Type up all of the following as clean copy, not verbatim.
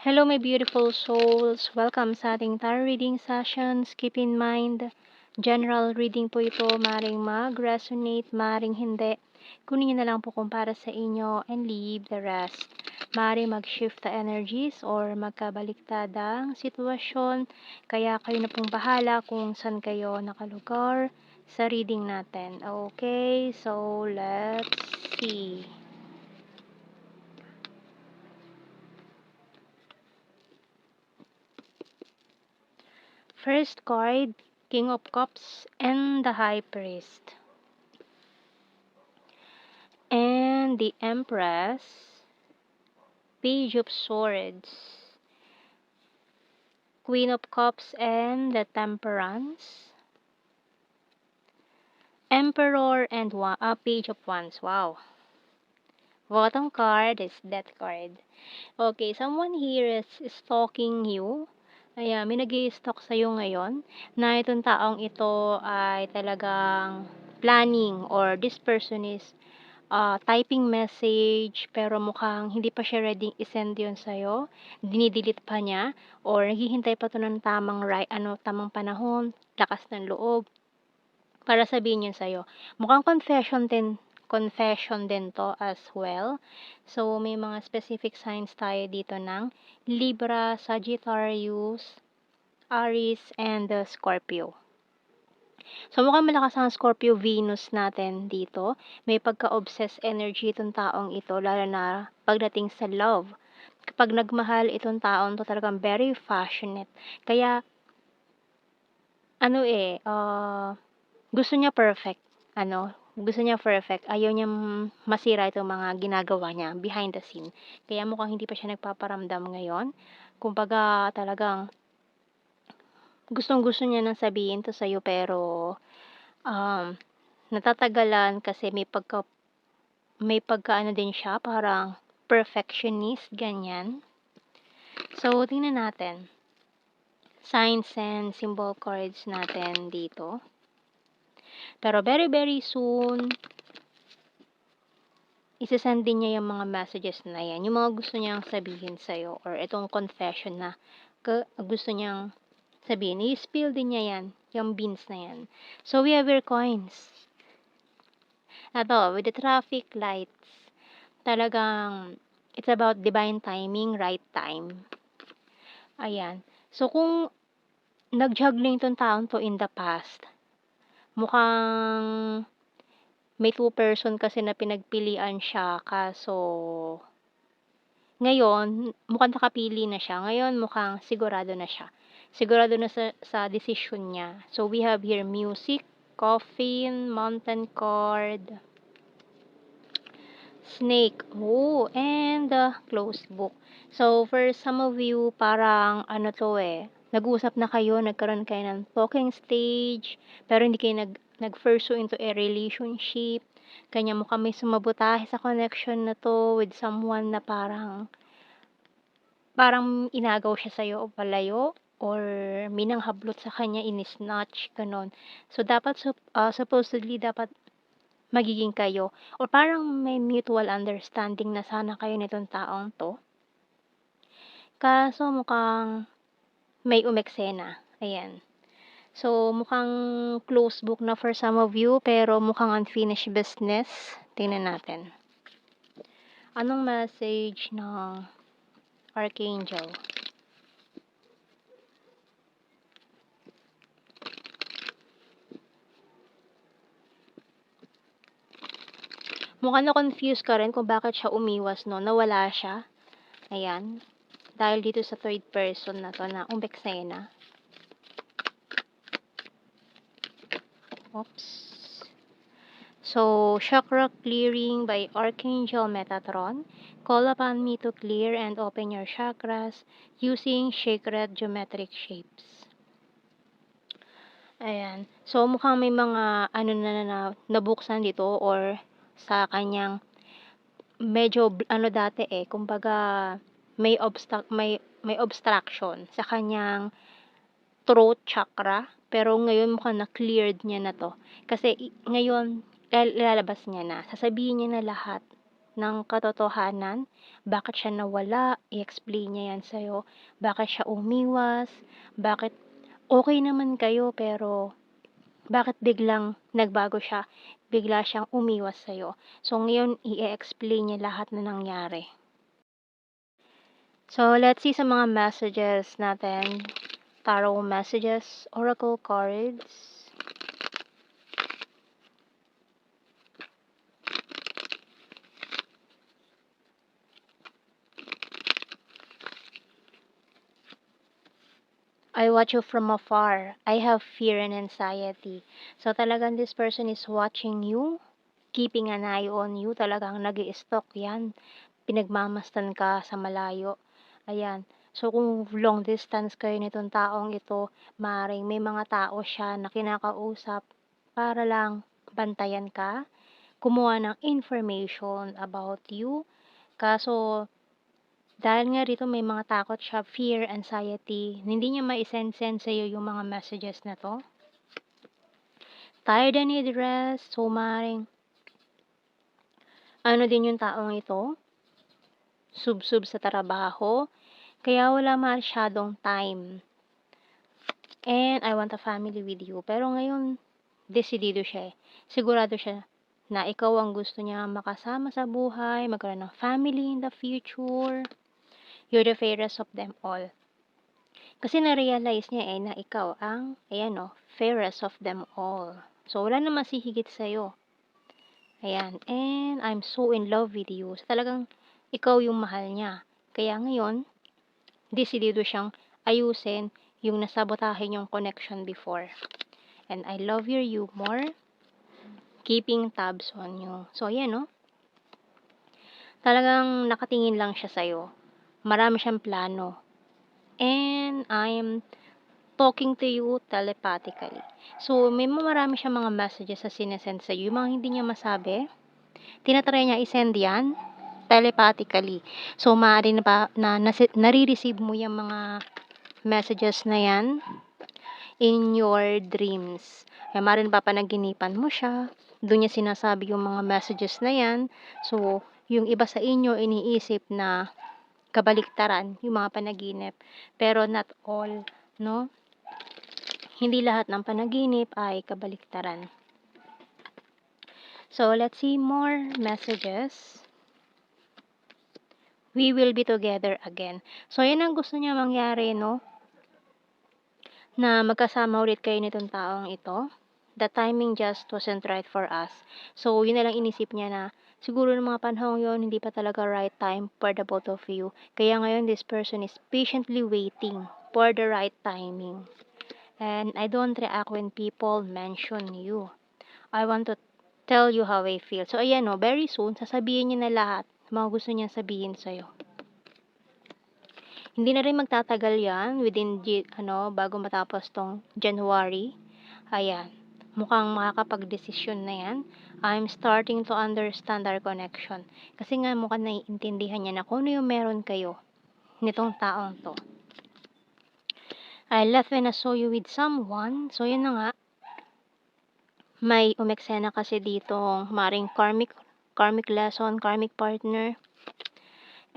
Hello, my beautiful souls. Welcome sa ating tarot reading sessions. Keep in mind, general reading po ito. Maring mag-resonate, maring hindi. Kunin na lang po kung para sa inyo and leave the rest. Maring mag-shift the energies or magkabaliktad ang sitwasyon. Kaya kayo na pong bahala kung saan kayo nakalugar sa reading natin. Okay, so let's see. First card, King of Cups and the High Priest. And the Empress, Page of Swords, Queen of Cups and the Temperance, Emperor and Page of Wands. Wow. Bottom card is Death card. Okay, someone here is stalking you. Ayan, may nag-i-stalk sa'yo ngayon na itong taong ito ay talagang planning or this person is typing message pero mukhang hindi pa siya ready i-send yun sa'yo. Dinidelete pa niya or naghihintay pa to ng tamang panahon, lakas ng loob para sabihin yun sa'yo. Mukhang confession din to as well. So, may mga specific signs tayo dito ng Libra, Sagittarius, Aries, and Scorpio. So, mukhang malakas ang Scorpio Venus natin dito. May pagka-obsessed energy itong taong ito, lalo na pagdating sa love. Kapag nagmahal itong taong to, talagang very passionate. Kaya, gusto niya perfect. Gusto niya perfect. Ayaw niya masira itong mga ginagawa niya behind the scene. Kaya mukhang hindi pa siya nagpaparamdam ngayon. Kumbaga, talagang gustong-gusto niya nang sabihin to sa'yo pero natatagalan kasi may pagka din siya, parang perfectionist, ganyan. So, tingnan natin. Signs and symbol cards natin dito. Pero very, very soon, isasend din niya yung mga messages na yan. Yung mga gusto niyang sabihin sa'yo or itong confession na gusto niyang sabihin. I-spill din niya yan, yung beans na yan. So, we have your coins. Ito, with the traffic lights, talagang it's about divine timing, right time. Ayan. So, kung nag-juggling tong taon to in the past, mukhang may two person kasi na pinagpilian siya kaso ngayon mukhang nakapili na siya. Ngayon mukhang sigurado na siya. Sigurado na sa decision niya. So we have here music, coffin, mountain card, snake, and the closed book. So for some of you parang nag-usap na kayo, nagkaroon kayo ng talking stage, pero hindi kayo nag-pursue into a relationship. Kanya mo kami sumabotahe sa connection na to with someone na parang inagaw siya sa'yo o palayo or minanghablot sa kanya, ini-snatch, ganon. So, supposedly, dapat magiging kayo or parang may mutual understanding na sana kayo nitong taong to. Kaso mukhang may umeksena. Ayan. So, mukhang close book na for some of you, pero mukhang unfinished business. Tingnan natin. Anong message ng Archangel? Mukhang na-confuse ka rin kung bakit siya umiwas, no? Nawala siya. Ayan. Dahil dito sa third person na to na umeksena. Oops. So, chakra clearing by Archangel Metatron. Call upon me to clear and open your chakras using sacred geometric shapes. Ayan. So, mukhang may mga nabuksan dito or sa kanyang medyo dati kumbaga may obstruction sa kanyang throat chakra, pero ngayon mukhang na-cleared niya na to. Kasi ngayon lalabas niya na, sasabihin niya na lahat. ng katotohanan, bakit siya nawala, i-explain niya yan sa'yo, bakit siya umiwas, bakit okay naman kayo pero bakit biglang nagbago siya, bigla siyang umiwas sa'yo. So ngayon i-e-explain niya lahat na nangyari. So let's see sa mga messages natin, tarot messages, oracle cards. I watch you from afar. I have fear and anxiety. So talagang this person is watching you, keeping an eye on you. Talagang nag-i-stalk yan. Pinagmamastan ka sa malayo. Ayan. So kung long distance kayo nitong taong ito, maaaring may mga tao siya na kinakausap para lang bantayan ka, kumuha ng information about you. Kaso dahil nga rito may mga takot siya, fear, anxiety, hindi niya mai-send sa'yo yung mga messages na 'to. Tired and need rest, so maaaring ano din yung taong ito, sub-sub sa trabaho, kaya wala masyadong time. And I want a family with you. Pero ngayon, desidido siya eh. Sigurado siya na ikaw ang gusto niya makasama sa buhay, magkaroon ng family in the future. You're the fairest of them all. Kasi na-realize niya eh na ikaw ang, ayan o, fairest of them all. So, wala namang sihigit sa'yo. Ayan. And I'm so in love with you. So, talagang ikaw yung mahal niya. Kaya ngayon, desidido siyang ayusin yung nasabotahin yung connection before. And I love your humor, keeping tabs on you. So, ayan o. Talagang nakatingin lang siya sa'yo. Marami siyang plano. And I'm talking to you telepathically. So, may marami siyang mga messages na sinesend sa'yo. Yung mga hindi niya masabi, tinatry niya isend yan telepathically. So, maaari na nare-receive mo yung mga messages na yan in your dreams. Kaya maaari napapanaginipan mo siya. Doon niya sinasabi yung mga messages na yan. So, yung iba sa inyo iniisip na kabaliktaran yung mga panaginip. Pero not all, no? Hindi lahat ng panaginip ay kabaliktaran. So, let's see more messages. We will be together again. So, yan ang gusto niya mangyari, no? Na magkasama ulit kayo nitong taong ito. The timing just wasn't right for us. So, yun na lang inisip niya na siguro ng mga panahon yon hindi pa talaga right time for the both of you. Kaya ngayon, this person is patiently waiting for the right timing. And I don't react when people mention you. I want to tell you how I feel. So, ayan o, very soon, sasabihin niya na lahat mga gusto niya sabihin sa'yo. Hindi na rin magtatagal yan within, bago matapos tong January. Ayan, mukhang makakapag-desisyon na yan. I'm starting to understand our connection. Kasi nga mukhang naiintindihan niya na kung ano yung meron kayo nitong taong to. I left when I saw you with someone. So, yun na nga. May umeksena kasi dito maring karmic lesson, karmic partner.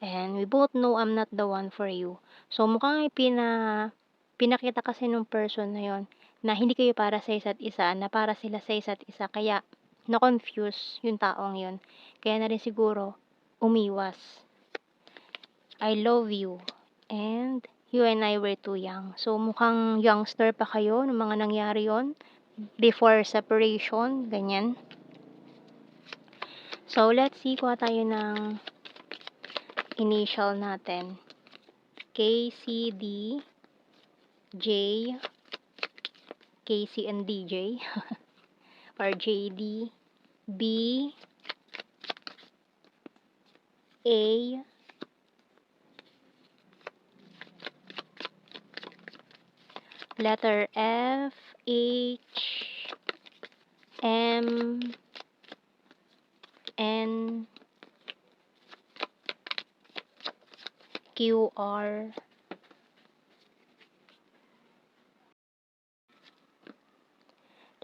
And we both know I'm not the one for you. So, mukhang pinakita kasi nung person na yon na hindi kayo para sa isa't isa, na para sila sa isa't isa. Kaya, na-confuse yung taong yon. Kaya na rin siguro, umiwas. I love you. And you and I were too young. So, mukhang youngster pa kayo nung mga nangyari yon before separation, ganyan. So, let's see, kuha tayo ng initial natin. KCD, J, KC and DJ, or JD, B, A, letter F, H, M, N, Q, R,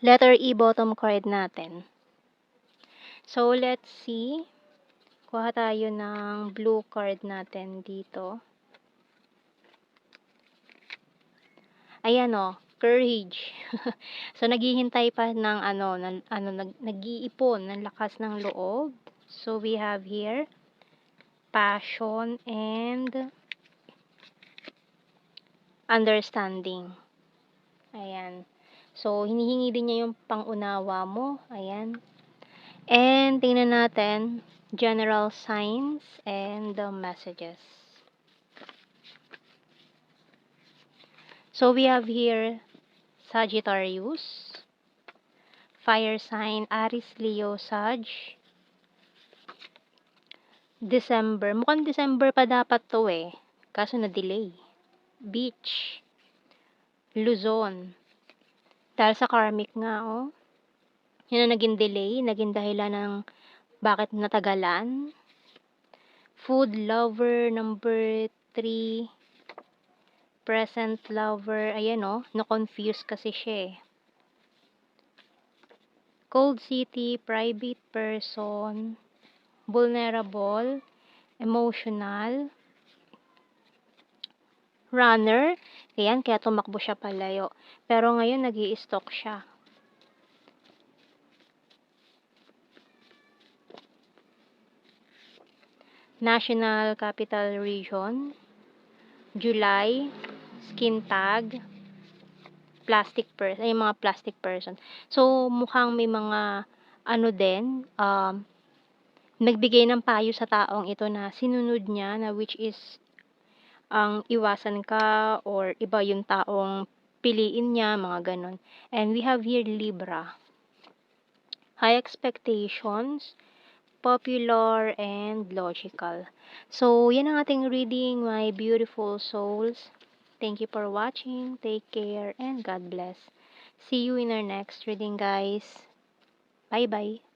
letter E bottom card natin. So, let's see Kuha tayo ng blue card natin dito. Ayan o, courage. So, naghihintay pa ng nag-iipon ng lakas ng loob. So, we have here, passion and understanding. Ayan. So, hinihingi din niya yung pangunawa mo. Ayan. And, tingnan natin, general signs and the messages. So, we have here, Sagittarius, fire sign, Aries, Leo, Sag, December. Mukhang December pa dapat to eh. Kaso na-delay. Beach, Luzon. Dahil sa karmic nga, oh. Yun ang naging delay, naging dahilan ng bakit natagalan. Food lover, number 3. Present lover, ayan oh, na-confuse kasi siya eh. Cold city, private person, vulnerable, emotional, runner, ayan, kaya tumakbo siya palayo. Pero ngayon, nag-i-stalk siya. National Capital Region, July, skin tag, plastic person, ay mga plastic person. So, mukhang may mga din, nagbigay ng payo sa taong ito na sinunod niya na which is ang iwasan ka or iba yung taong piliin niya, mga ganon. And we have here Libra. High expectations, popular, and logical. So, yan ang ating reading, my beautiful souls. Thank you for watching. Take care and God bless. See you in our next reading, guys. Bye-bye.